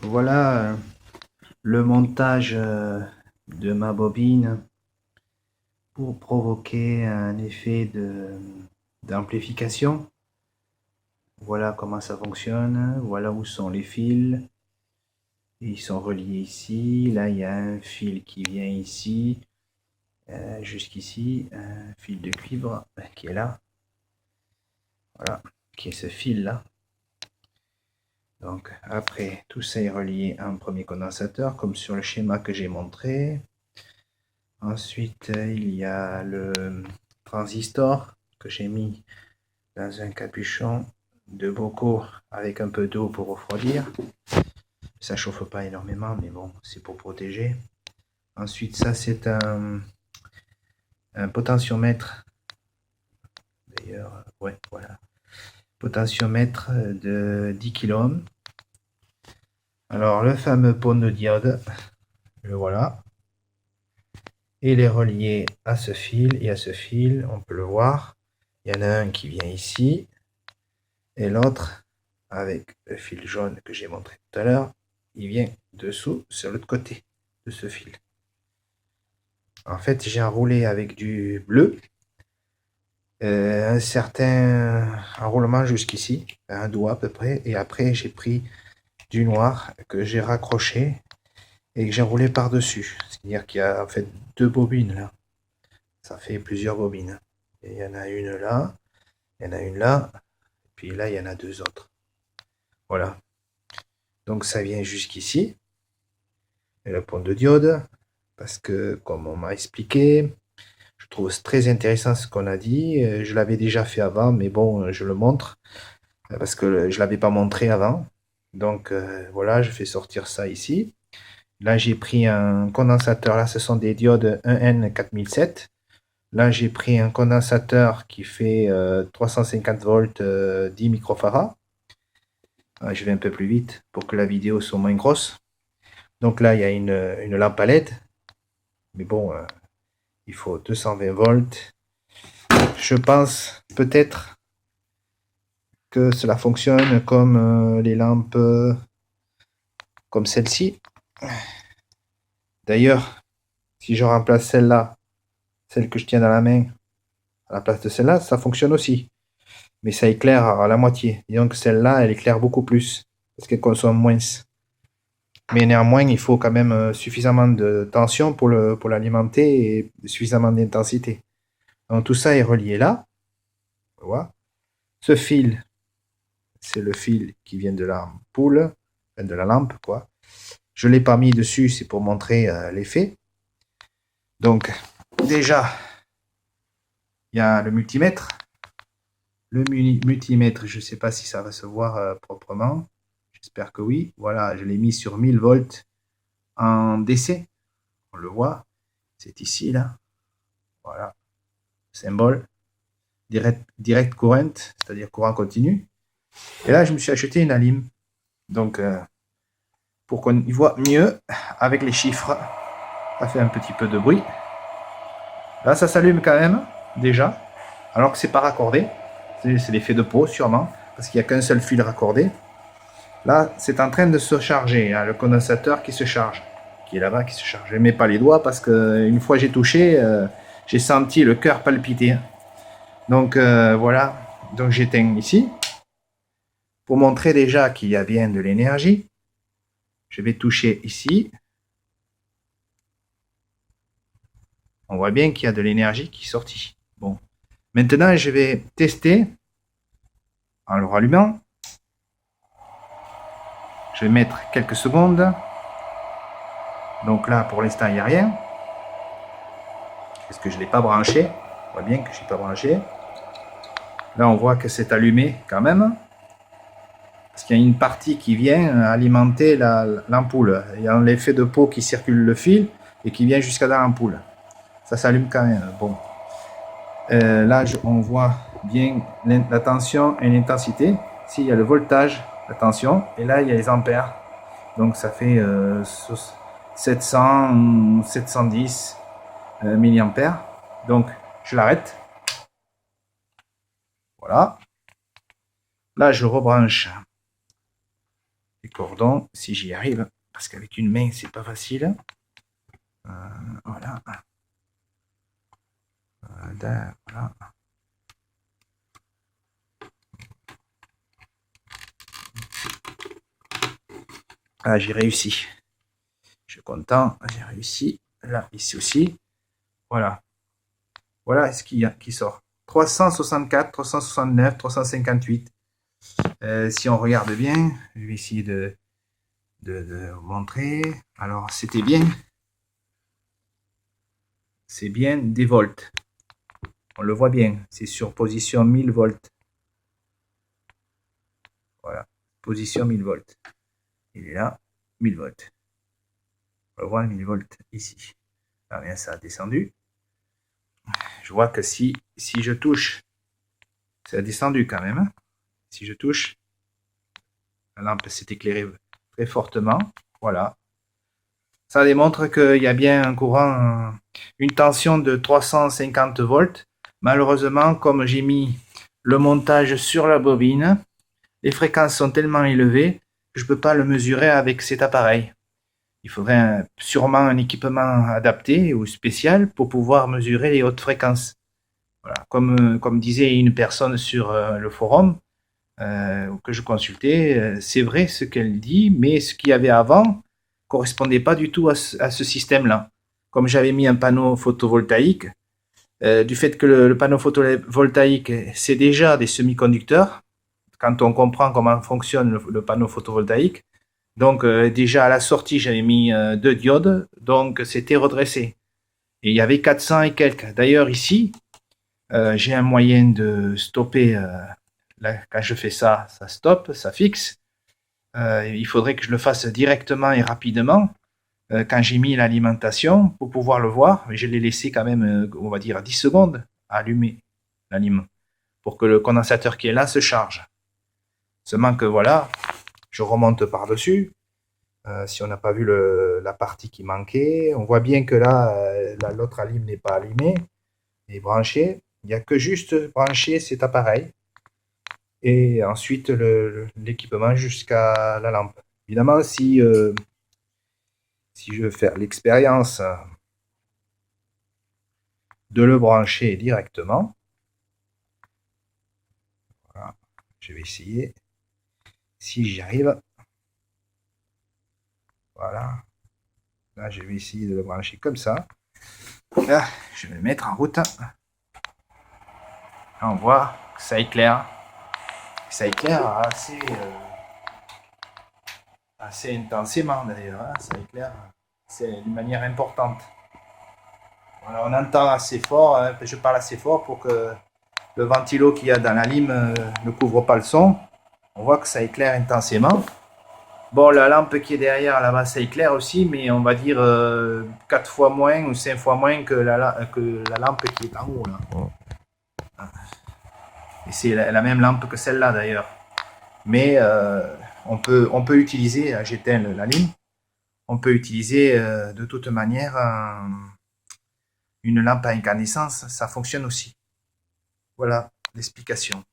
Voilà le montage de ma bobine pour provoquer un effet d'amplification. Voilà comment ça fonctionne. Voilà où sont les fils. Ils sont reliés ici. Là, il y a un fil qui vient ici, jusqu'ici. Un fil de cuivre qui est là. Voilà, qui est ce fil-là. Donc après, tout ça est relié à un premier condensateur, comme sur le schéma que j'ai montré. Ensuite, il y a le transistor que j'ai mis dans un capuchon de bocaux avec un peu d'eau pour refroidir. Ça chauffe pas énormément, mais bon, c'est pour protéger. Ensuite, ça c'est un potentiomètre. D'ailleurs, ouais, voilà. Potentiomètre de 10 kΩ. Alors, le fameux pont de diode, le voilà. Il est relié à ce fil et à ce fil, on peut le voir. Il y en a un qui vient ici et l'autre avec le fil jaune que j'ai montré tout à l'heure, il vient dessous sur l'autre côté de ce fil. En fait, j'ai enroulé avec du bleu un certain enroulement jusqu'ici, un doigt à peu près, et après j'ai pris du noir que j'ai raccroché et que j'ai enroulé par-dessus. C'est-à-dire qu'il y a en fait deux bobines là. Ça fait plusieurs bobines. Et il y en a une là, il y en a une là, et puis là il y en a deux autres. Voilà. Donc ça vient jusqu'ici. Et le pont de diode, parce que comme on m'a expliqué, je trouve très intéressant ce qu'on a dit. Je l'avais déjà fait avant, mais bon, je le montre, parce que je ne l'avais pas montré avant. Donc voilà, je fais sortir ça ici. Là, j'ai pris un condensateur. Là, ce sont des diodes 1N4007. Là, j'ai pris un condensateur qui fait 350 volts, 10 microfarads. Je vais un peu plus vite pour que la vidéo soit moins grosse. Donc là, il y a une lampe à LED. Mais bon, il faut 220 volts. Je pense peut-être que cela fonctionne comme les lampes comme celle-ci. D'ailleurs, si je remplace celle-là, celle que je tiens dans la main, à la place de celle-là, ça fonctionne aussi. Mais ça éclaire à la moitié. Disons que celle-là, elle éclaire beaucoup plus, parce qu'elle consomme moins. Mais néanmoins, il faut quand même suffisamment de tension pour l'alimenter et suffisamment d'intensité. Donc tout ça est relié là. Voilà. Ce fil, c'est le fil qui vient de l'ampoule, de la lampe, quoi. Je ne l'ai pas mis dessus, c'est pour montrer l'effet. Donc, déjà, il y a le multimètre. Le multimètre, je ne sais pas si ça va se voir proprement. J'espère que oui. Voilà, je l'ai mis sur 1000 volts en DC. On le voit. C'est ici, là. Voilà. Symbole. Direct current, c'est-à-dire courant continu. Et là, je me suis acheté une alim. Donc, pour qu'on y voit mieux avec les chiffres. Ça fait un petit peu de bruit. Là, ça s'allume quand même, déjà, alors que c'est pas raccordé. C'est l'effet de peau, sûrement, parce qu'il n'y a qu'un seul fil raccordé. Là, c'est en train de se charger, hein, le condensateur qui se charge, qui est là-bas, qui se charge. Je ne mets pas les doigts parce qu'une fois j'ai touché, j'ai senti le cœur palpiter. Donc, voilà. Donc, j'éteins ici. Pour montrer déjà qu'il y a bien de l'énergie, je vais toucher ici. On voit bien qu'il y a de l'énergie qui est sortie. Bon. Maintenant, je vais tester en le rallumant. Je vais mettre quelques secondes. Donc là, pour l'instant, il n'y a rien. Parce que je ne l'ai pas branché. On voit bien que je ne suis pas branché. Là, on voit que c'est allumé quand même. Parce qu'il y a une partie qui vient alimenter l'ampoule. Il y a l'effet de peau qui circule le fil et qui vient jusqu'à dans l'ampoule. Ça s'allume quand même. Bon. Là, on voit bien la tension et l'intensité. Ici, il y a le voltage, la tension. Et là, il y a les ampères. Donc, ça fait 700, 710 milliampères. Donc, je l'arrête. Voilà. Là, je rebranche cordon, si j'y arrive, parce qu'avec une main, c'est pas facile. Voilà. Voilà. Ah, j'ai réussi. Je suis content, j'ai réussi. Là, ici aussi. Voilà. Voilà ce qu'il y a qui sort. 364, 369, 358. Si on regarde bien, je vais essayer de vous montrer. Alors, c'était bien. C'est bien des volts. On le voit bien. C'est sur position 1000 volts. Voilà. Position 1000 volts. Il est là. 1000 volts. On voit 1000 volts ici. Ah bien, ça a descendu. Je vois que si je touche, ça a descendu quand même. Si je touche, la lampe s'est éclairée très fortement. Voilà. Ça démontre qu'il y a bien un courant, une tension de 350 volts. Malheureusement, comme j'ai mis le montage sur la bobine, les fréquences sont tellement élevées que je ne peux pas le mesurer avec cet appareil. Il faudrait sûrement un équipement adapté ou spécial pour pouvoir mesurer les hautes fréquences. Voilà. Comme disait une personne sur le forum que je consultais, c'est vrai ce qu'elle dit, mais ce qu'il y avait avant correspondait pas du tout à ce système-là. Comme j'avais mis un panneau photovoltaïque, du fait que le panneau photovoltaïque, c'est déjà des semi-conducteurs, quand on comprend comment fonctionne le panneau photovoltaïque. Donc déjà à la sortie, j'avais mis 2 diodes, donc c'était redressé. Et il y avait 400 et quelques. D'ailleurs ici, j'ai un moyen de stopper. Là, quand je fais ça, ça stoppe, ça fixe. Il faudrait que je le fasse directement et rapidement quand j'ai mis l'alimentation pour pouvoir le voir. Mais je l'ai laissé quand même, on va dire, 10 secondes à allumer l'anime pour que le condensateur qui est là se charge. Seulement que voilà, je remonte par-dessus. Si on n'a pas vu la partie qui manquait, on voit bien que là, l'autre alim n'est pas allumé et branché. Il n'y a que juste brancher cet appareil et ensuite l'équipement jusqu'à la lampe. Évidemment, si je veux faire l'expérience de le brancher directement, voilà, je vais essayer. Si j'y arrive, voilà. Là, je vais essayer de le brancher comme ça. Là, je vais le mettre en route. Là, on voit que ça éclaire. Ça éclaire assez intensément d'ailleurs. Hein. Ça éclaire d'une manière importante. Voilà, on entend assez fort. Hein. Je parle assez fort pour que le ventilo qu'il y a dans la lime ne couvre pas le son. On voit que ça éclaire intensément. Bon, la lampe qui est derrière là-bas, ça éclaire aussi, mais on va dire 4 fois moins ou 5 fois moins que la lampe qui est en haut. Là. Et c'est la même lampe que celle-là d'ailleurs. Mais on peut utiliser, j'éteins la lime, on peut utiliser de toute manière une lampe à incandescence, ça fonctionne aussi. Voilà l'explication.